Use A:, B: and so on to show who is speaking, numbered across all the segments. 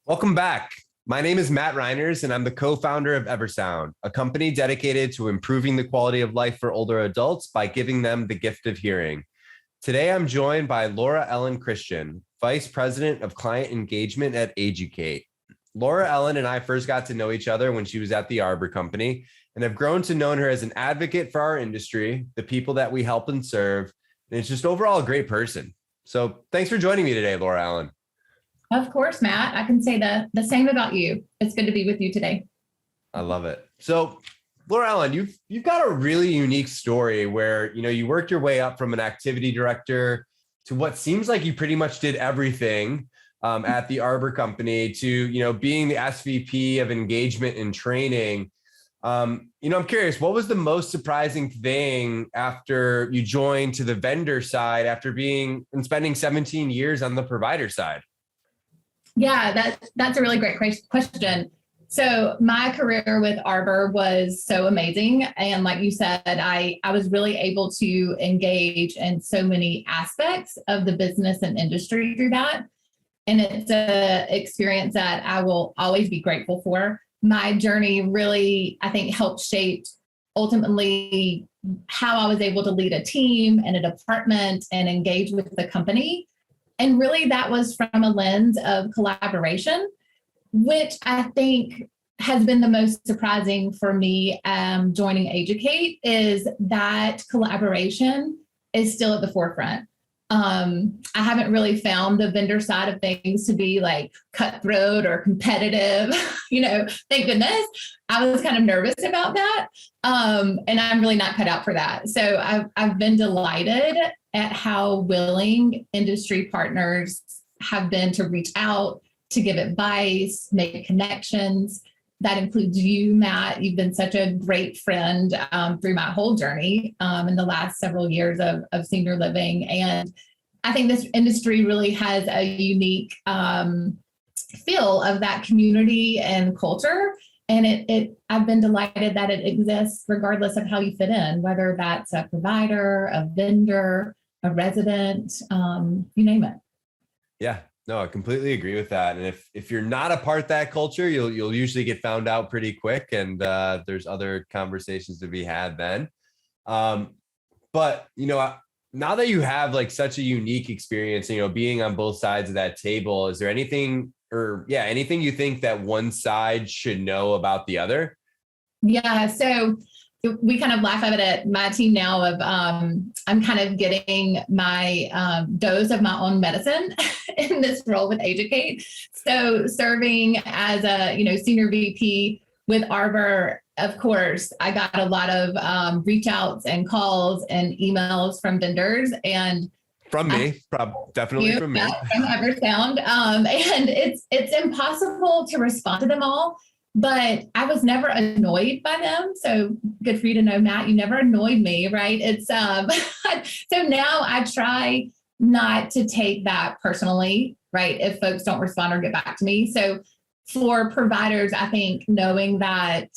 A: Welcome back. My name is Matt Reiners, and I'm the co-founder of Eversound, a company dedicated to improving the quality of life for older adults by giving them the gift of hearing. Today, I'm joined by Laura Ellen Christian, Vice President of Client Engagement at AGE-u-cate. Laura Ellen and I first got to know each other when she was at the Arbor company, and have grown to know her as an advocate for our industry, the people that we help and serve, and it's just overall a great person. So thanks for joining me today, Laura Ellen.
B: Of course, Matt. I can say the same about you. It's good to be with you today.
A: I love it. So, Laura Ellen, you've got a really unique story where you worked your way up from an activity director to what seems like you pretty much did everything at the Arbor company to being the SVP of engagement and training. I'm curious, what was the most surprising thing after you joined to the vendor side after being and spending 17 years on the provider side?
B: Yeah, that's a really great question. So my career with Arbor was so amazing. And like you said, I was really able to engage in so many aspects of the business and industry through that. And it's an experience that I will always be grateful for. My journey really, I think, helped shape ultimately how I was able to lead a team and a department and engage with the company. And really that was from a lens of collaboration, which I think has been the most surprising for me joining AGE-u-cate is that collaboration is still at the forefront. I haven't really found the vendor side of things to be like cutthroat or competitive, thank goodness. I was kind of nervous about that. And I'm really not cut out for that. So I've been delighted at how willing industry partners have been to reach out, to give advice, make connections. That includes you, Matt. You've been such a great friend through my whole journey in the last several years of senior living. And I think this industry really has a unique feel of that community and culture. And I've been delighted that it exists regardless of how you fit in, whether that's a provider, a vendor, a resident, you name it.
A: Yeah, no, I completely agree with that. And if you're not a part of that culture, you'll usually get found out pretty quick. And there's other conversations to be had then. But now that you have like such a unique experience, being on both sides of that table, is there anything you think that one side should know about the other?
B: Yeah, so we kind of laugh at it at my team now of I'm kind of getting my dose of my own medicine in this role with AGE-u-cate. So serving as a senior VP with Arbor, of course, I got a lot of reach outs and calls and emails from vendors and
A: from me, definitely from me.
B: From Eversound. And it's impossible to respond to them all. But I was never annoyed by them. So good for you to know, Matt, you never annoyed me, right? It's so now I try not to take that personally, right? If folks don't respond or get back to me. So for providers, I think knowing that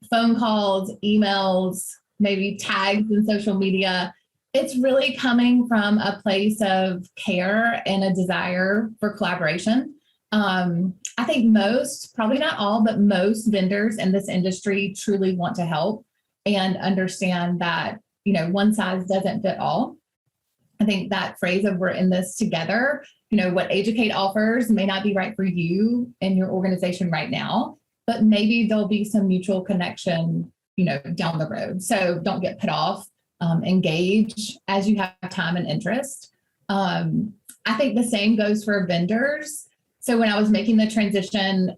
B: phone calls, emails, maybe tags in social media, it's really coming from a place of care and a desire for collaboration. I think most, probably not all, but most vendors in this industry truly want to help and understand that, one size doesn't fit all. I think that phrase of we're in this together, what AGE-u-cate offers may not be right for you and your organization right now, but maybe there'll be some mutual connection, down the road. So don't get put off, engage as you have time and interest. I think the same goes for vendors. So when I was making the transition,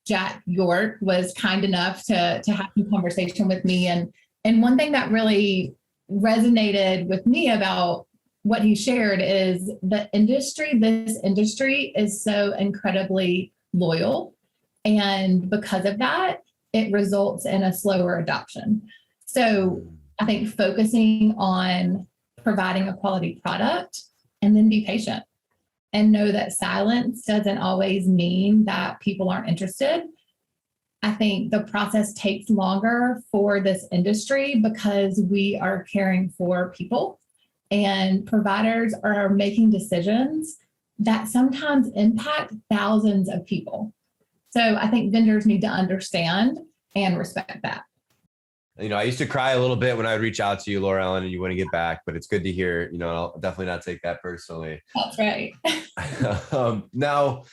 B: Jack York was kind enough to have a conversation with me. And one thing that really resonated with me about what he shared is this industry is so incredibly loyal. And because of that, it results in a slower adoption. So I think focusing on providing a quality product and then be patient. And know that silence doesn't always mean that people aren't interested. I think the process takes longer for this industry because we are caring for people and providers are making decisions that sometimes impact thousands of people. So I think vendors need to understand and respect that.
A: I used to cry a little bit when I would reach out to you, Laura Ellen, and you want to get back, but it's good to hear, I'll definitely not take that personally.
B: That's right.
A: Now,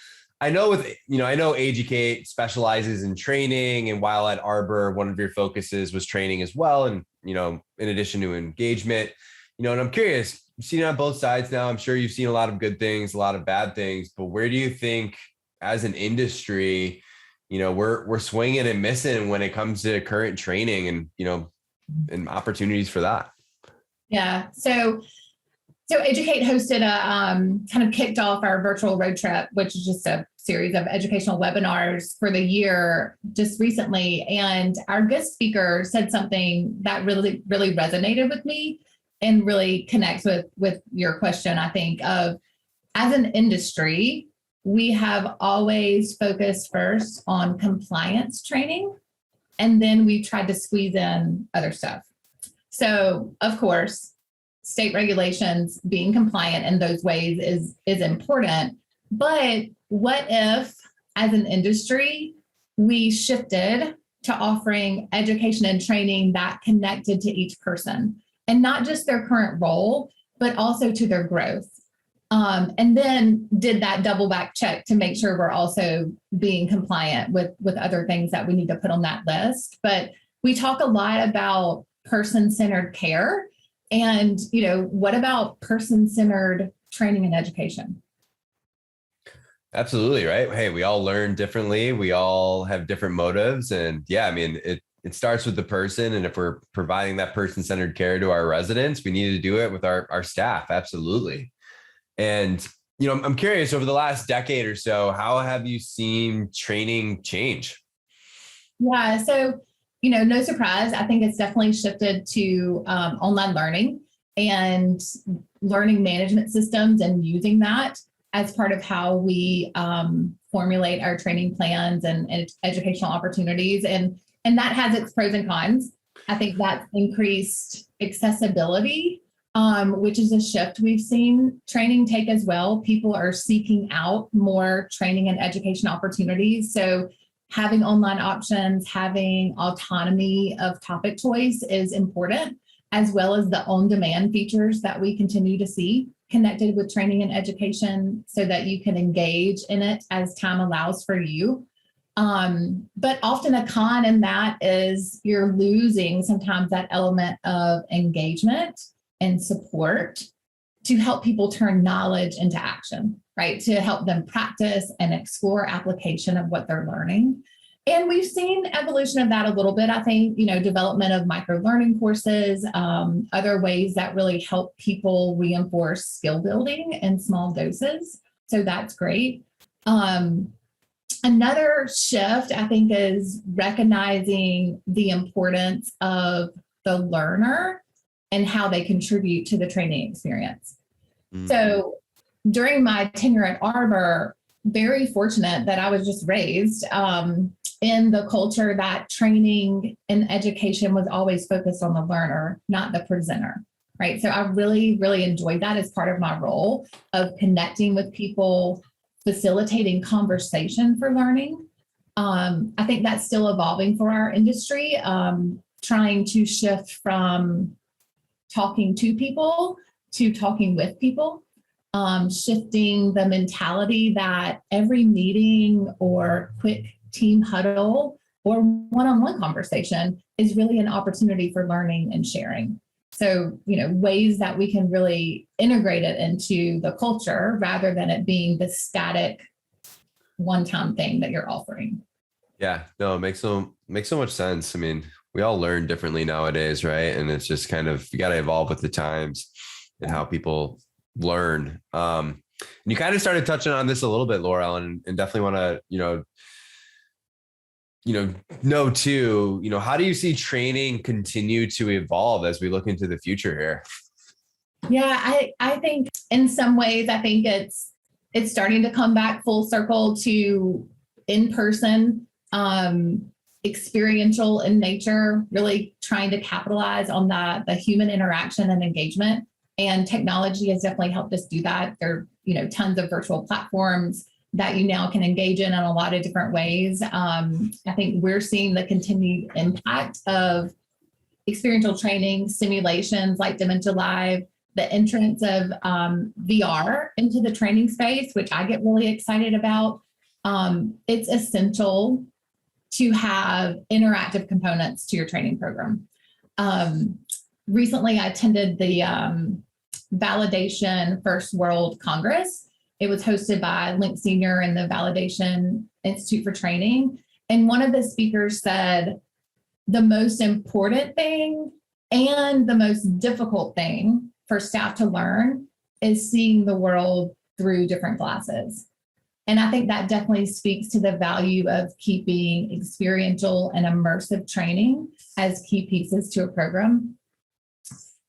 A: I know AGE-u-cate specializes in training, and while at Arbor, one of your focuses was training as well. And, in addition to engagement, and I'm curious, you've seen it on both sides now. I'm sure you've seen a lot of good things, a lot of bad things, but where do you think as an industry, we're swinging and missing when it comes to current training and, and opportunities for that?
B: Yeah. So AGE-u-cate hosted kind of kicked off our virtual road trip, which is just a series of educational webinars for the year just recently. And our guest speaker said something that really, really resonated with me and really connects with your question, I think, of as an industry, we have always focused first on compliance training, and then we tried to squeeze in other stuff. So, of course, state regulations, being compliant in those ways is important. But what if, as an industry, we shifted to offering education and training that connected to each person, and not just their current role, but also to their growth? And then did that double back check to make sure we're also being compliant with other things that we need to put on that list. But we talk a lot about person-centered care. And, what about person-centered training and education?
A: Absolutely, right? Hey, we all learn differently. We all have different motives. And yeah, I mean, it starts with the person. And if we're providing that person-centered care to our residents, we need to do it with our staff. Absolutely. And, I'm curious, over the last decade or so, how have you seen training change?
B: Yeah. So, no surprise. I think it's definitely shifted to online learning and learning management systems and using that as part of how we formulate our training plans and educational opportunities. And that has its pros and cons. I think that's increased accessibility, which is a shift we've seen training take as well. People are seeking out more training and education opportunities. So having online options, having autonomy of topic choice is important, as well as the on-demand features that we continue to see connected with training and education so that you can engage in it as time allows for you. But often a con in that is you're losing sometimes that element of engagement and support to help people turn knowledge into action, right? To help them practice and explore application of what they're learning. And we've seen evolution of that a little bit. I think, development of micro-learning courses, other ways that really help people reinforce skill building in small doses. So that's great. Another shift, I think, is recognizing the importance of the learner and how they contribute to the training experience. Mm-hmm. So during my tenure at Arbor, very fortunate that I was just raised in the culture that training and education was always focused on the learner, not the presenter, right? So I really, really enjoyed that as part of my role of connecting with people, facilitating conversation for learning. I think that's still evolving for our industry, trying to shift from talking to people to talking with people, shifting the mentality that every meeting or quick team huddle or one-on-one conversation is really an opportunity for learning and sharing. So, ways that we can really integrate it into the culture rather than it being the static one-time thing that you're offering.
A: Yeah, no, it makes so much sense. I mean, we all learn differently nowadays, right? And it's just kind of, you got to evolve with the times and how people learn. And you kind of started touching on this a little bit, Laura, and definitely want to, know too, how do you see training continue to evolve as we look into the future here?
B: Yeah, I think in some ways, I think it's starting to come back full circle to in-person, experiential in nature, really trying to capitalize on the human interaction and engagement And technology has definitely helped us do that. There are, tons of virtual platforms that you now can engage in a lot of different ways. I think we're seeing the continued impact of experiential training, simulations like Dementia Live, the entrance of VR into the training space, which I get really excited about. It's essential to have interactive components to your training program. Recently, I attended the Validation First World Congress. It was hosted by Link Senior and the Validation Institute for Training. And one of the speakers said, the most important thing and the most difficult thing for staff to learn is seeing the world through different glasses. And I think that definitely speaks to the value of keeping experiential and immersive training as key pieces to a program.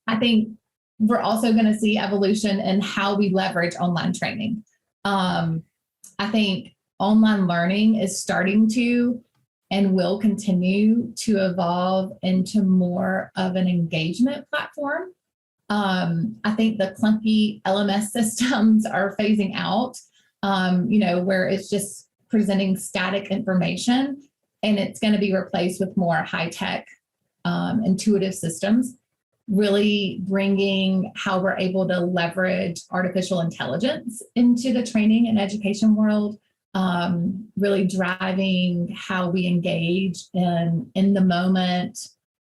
B: I think we're also going to see evolution in how we leverage online training. I think online learning is starting to and will continue to evolve into more of an engagement platform. I think the clunky LMS systems are phasing out, where it's just presenting static information, and it's going to be replaced with more high-tech, intuitive systems, really bringing how we're able to leverage artificial intelligence into the training and education world, really driving how we engage in the moment,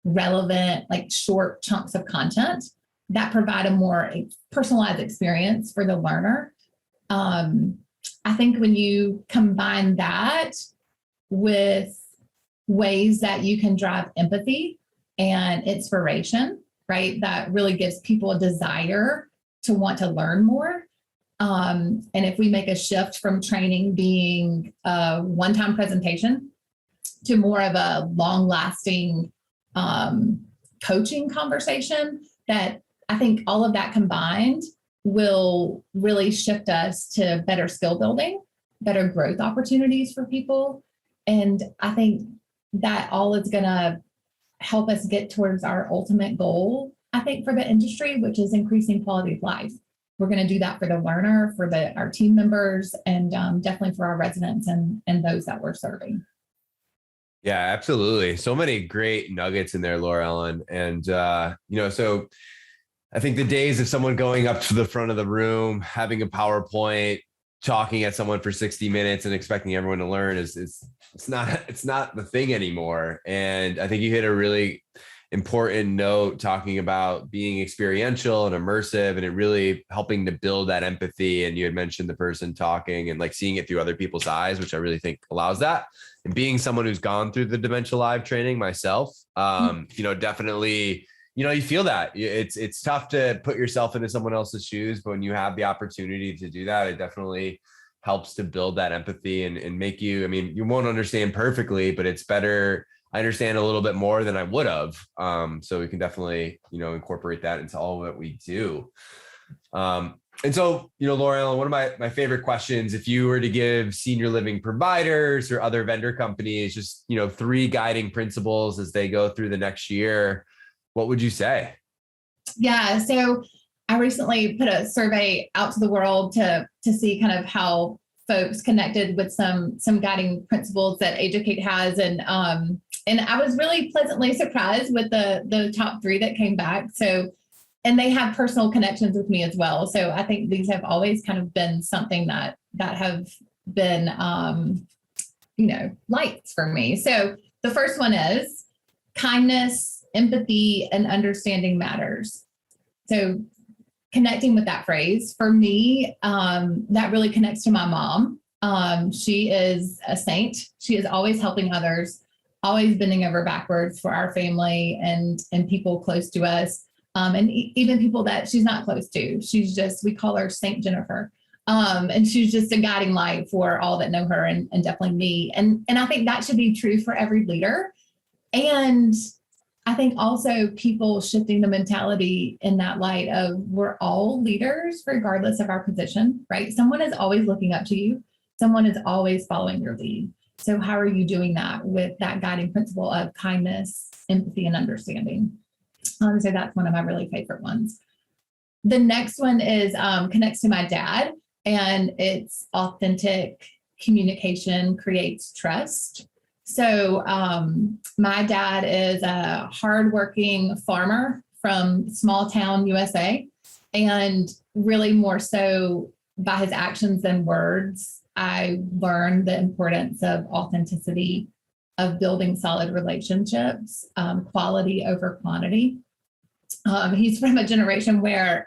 B: relevant, like short chunks of content that provide a more personalized experience for the learner. I think when you combine that with ways that you can drive empathy and inspiration, right, that really gives people a desire to want to learn more. And if we make a shift from training being a one-time presentation to more of a long-lasting coaching conversation, that I think all of that combined will really shift us to better skill building, better growth opportunities for people. And I think that all is going to help us get towards our ultimate goal, I think, for the industry, which is increasing quality of life. We're going to do that for the learner, for our team members, and definitely for our residents and those that we're serving.
A: Yeah, absolutely. So many great nuggets in there, Laura Ellen. And, so I think the days of someone going up to the front of the room, having a PowerPoint, talking at someone for 60 minutes and expecting everyone to learn it's not the thing anymore. And I think you hit a really important note talking about being experiential and immersive, and it really helping to build that empathy. And you had mentioned the person talking and like seeing it through other people's eyes, which I really think allows that. And being someone who's gone through the Dementia Live training myself, definitely, you feel that it's tough to put yourself into someone else's shoes, but when you have the opportunity to do that, it definitely helps to build that empathy and make you, you won't understand perfectly, but it's better. I understand a little bit more than I would have. So we can definitely, incorporate that into all that we do. And so, Laura Ellen, one of my favorite questions, if you were to give senior living providers or other vendor companies just, 3 guiding principles as they go through the next year, what would you say?
B: Yeah. So I recently put a survey out to the world to see kind of how folks connected with some guiding principles that AGE-u-cate has. And I was really pleasantly surprised with the top 3 that came back. So, and they have personal connections with me as well. So I think these have always kind of been something that have been, lights for me. So the first one is kindness, empathy, and understanding matters. So connecting with that phrase, for me, that really connects to my mom. She is a saint. She is always helping others, always bending over backwards for our family and people close to us, and even people that she's not close to. She's just, we call her Saint Jennifer. And she's just a guiding light for all that know her and definitely me. And I think that should be true for every leader. And I think also people shifting the mentality in that light of we're all leaders regardless of our position, right? Someone is always looking up to you. Someone is always following your lead. So how are you doing that with that guiding principle of kindness, empathy, and understanding? So that's one of my really favorite ones. The next one is connects to my dad, and it's authentic communication creates trust. So my dad is a hardworking farmer from small town USA, and really more so by his actions than words, I learned the importance of authenticity, of building solid relationships, quality over quantity. He's from a generation where,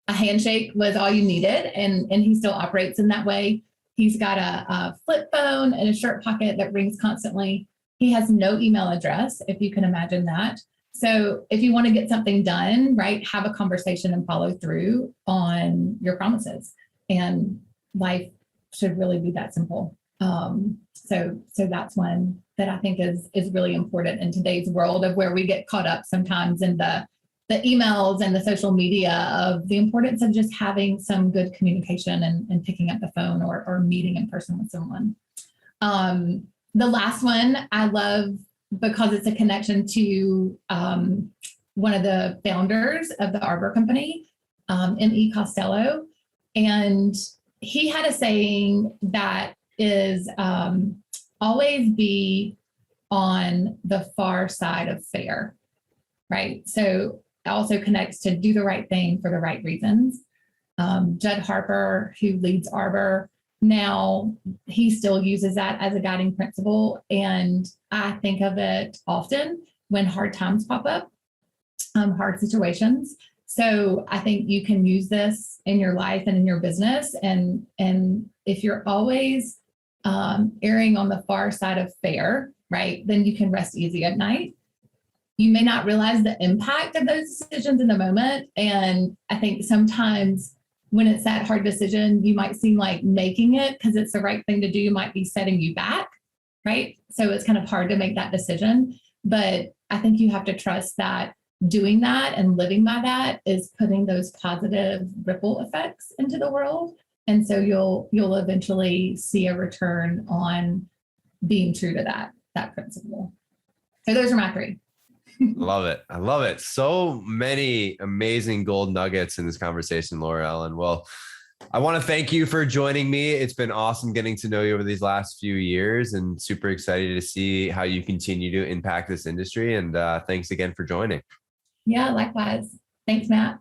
B: a handshake was all you needed, and he still operates in that way. He's got a flip phone and a shirt pocket that rings constantly. He has no email address, if you can imagine that. So if you want to get something done, right, have a conversation and follow through on your promises. And life should really be that simple. So that's one that I think is really important in today's world, of where we get caught up sometimes in the emails and the social media, of the importance of just having some good communication and picking up the phone or meeting in person with someone. The last one I love because it's a connection to one of the founders of the Arbor company, M.E. Costello. And he had a saying that is always be on the far side of fair, right? So it also connects to do the right thing for the right reasons. Judd Harper, who leads Arbor now, he still uses that as a guiding principle. And I think of it often when hard times pop up, hard situations. So I think you can use this in your life and in your business. And if you're always erring on the far side of fair, right, then you can rest easy at night. You may not realize the impact of those decisions in the moment. And I think sometimes when it's that hard decision, you might seem like making it because it's the right thing to do might be setting you back, right? So it's kind of hard to make that decision. But I think you have to trust that doing that and living by that is putting those positive ripple effects into the world. And so you'll eventually see a return on being true to that principle. So those are my three.
A: Love it. I love it. So many amazing gold nuggets in this conversation, Laura Ellen. Well, I want to thank you for joining me. It's been awesome getting to know you over these last few years, and super excited to see how you continue to impact this industry. And thanks again for joining.
B: Yeah, likewise. Thanks, Matt.